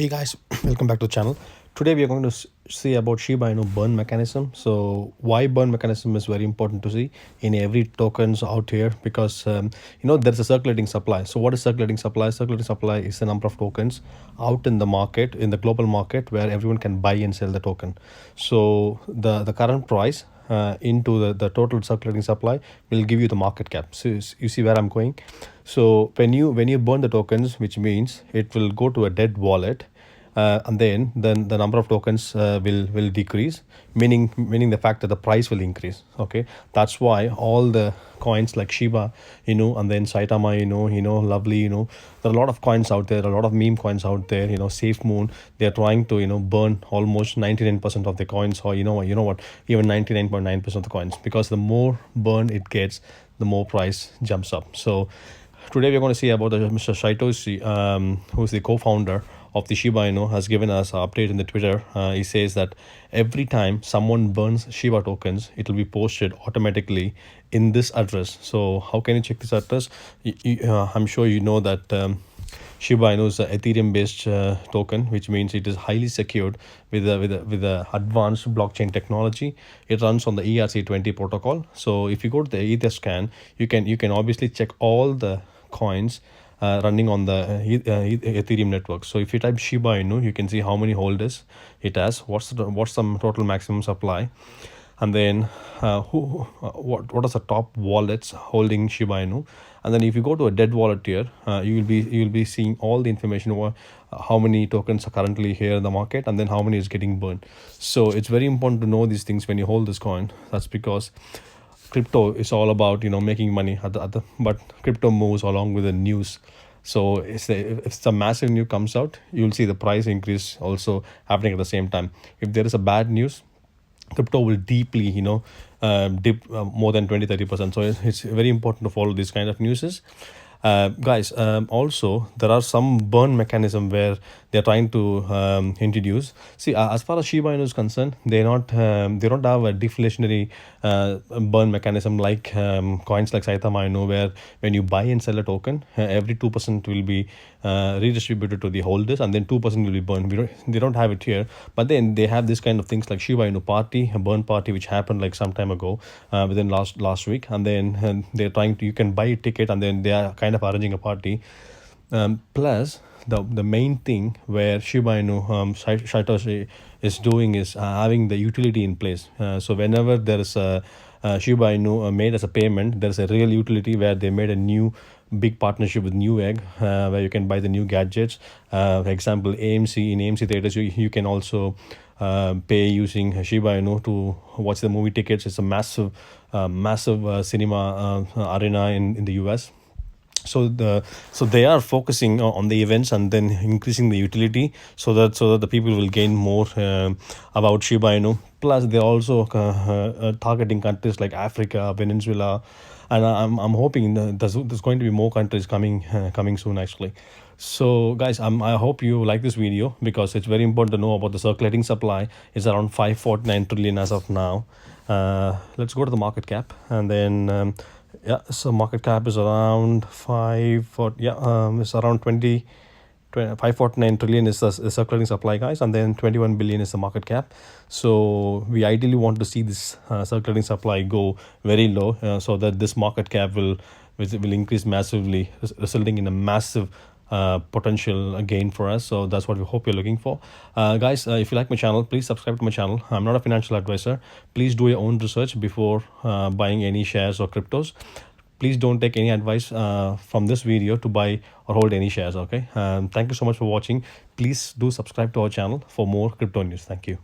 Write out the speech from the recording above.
Hey guys, welcome back to the channel. Today we are going to see about Shiba Inu burn mechanism. So why burn mechanism is very important to see in every tokens out here because there's a circulating supply. So what is circulating supply? Circulating supply is the number of tokens out in the market, in the global market, where everyone can buy and sell the token. So the current price into the total circulating supply will give you the market cap. So you see where I'm going. So when you burn the tokens, which means it will go to a dead wallet, and then the number of tokens will decrease, meaning the fact that the price will increase. Okay, that's why all the coins like Shiba and then Saitama Lovely, there are a lot of coins out there, a lot of meme coins out there. Safe Moon, they're trying to burn almost 99% of the coins, or what, even 99.9% of the coins, because the more burn it gets, the more price jumps up. So today we're going to see about Mr. Saitoshi, who's the co-founder of the Shiba Inu, has given us an update in the Twitter. He says that every time someone burns Shiba tokens, it will be posted automatically in this address. So how can you check this address? I'm sure you know that Shiba Inu is an Ethereum-based token, which means it is highly secured with the advanced blockchain technology. It runs on the ERC20 protocol. So if you go to the Etherscan, you can obviously check all the coins running on the Ethereum network. So if you type Shiba Inu, you can see how many holders it has, what's the total maximum supply, and then what are the top wallets holding Shiba Inu. And then if you go to a dead wallet here, you will be seeing all the information about how many tokens are currently here in the market, and then how many is getting burned. So it's very important to know these things when you hold this coin. That's because crypto is all about making money but crypto moves along with the news. So if the massive news comes out, you'll see the price increase also happening at the same time. If there is a bad news, crypto will deeply dip more than 20-30%. So it's very important to follow these kind of newses. Guys, also there are some burn mechanism where they're trying to introduce. See, as far as Shiba Inu is concerned, they don't have a deflationary burn mechanism like coins like Saitama Inu, where when you buy and sell a token, every 2% will be redistributed to the holders, and then 2% will be burned. They don't have it here, but then they have this kind of things like Shiba Inu party, a burn party, which happened like some time ago, within last week. And then they're trying to, you can buy a ticket, and then they are kind of arranging a party. Plus the main thing where Shiba Inu, Satoshi is doing is having the utility in place. So whenever there is a Shiba Inu made as a payment, there is a real utility where they made a new big partnership with Newegg, where you can buy the new gadgets. For example, AMC, in AMC theaters, you can also pay using Shiba Inu to watch the movie tickets. It's a massive cinema arena in the US. So they are focusing on the events and then increasing the utility, so that the people will gain more about Shiba Inu. Plus they're also targeting countries like Africa, Venezuela, and I'm hoping that there's going to be more countries coming soon actually. So guys, I hope you like this video, because it's very important to know about the circulating supply. It's around 549 trillion as of now. Let's go to the market cap, and then so market cap is around it's around 549 trillion is the circulating supply, guys, and then 21 billion is the market cap. So we ideally want to see this circulating supply go very low, so that this market cap will increase massively, resulting in a massive potential gain for us. So that's what we hope you're looking for. Guys, if you like my channel, please subscribe to my channel. I'm not a financial advisor. Please do your own research before buying any shares or cryptos. Please don't take any advice from this video to buy or hold any shares. Okay, thank you so much for watching. Please do subscribe to our channel for more crypto news. Thank you.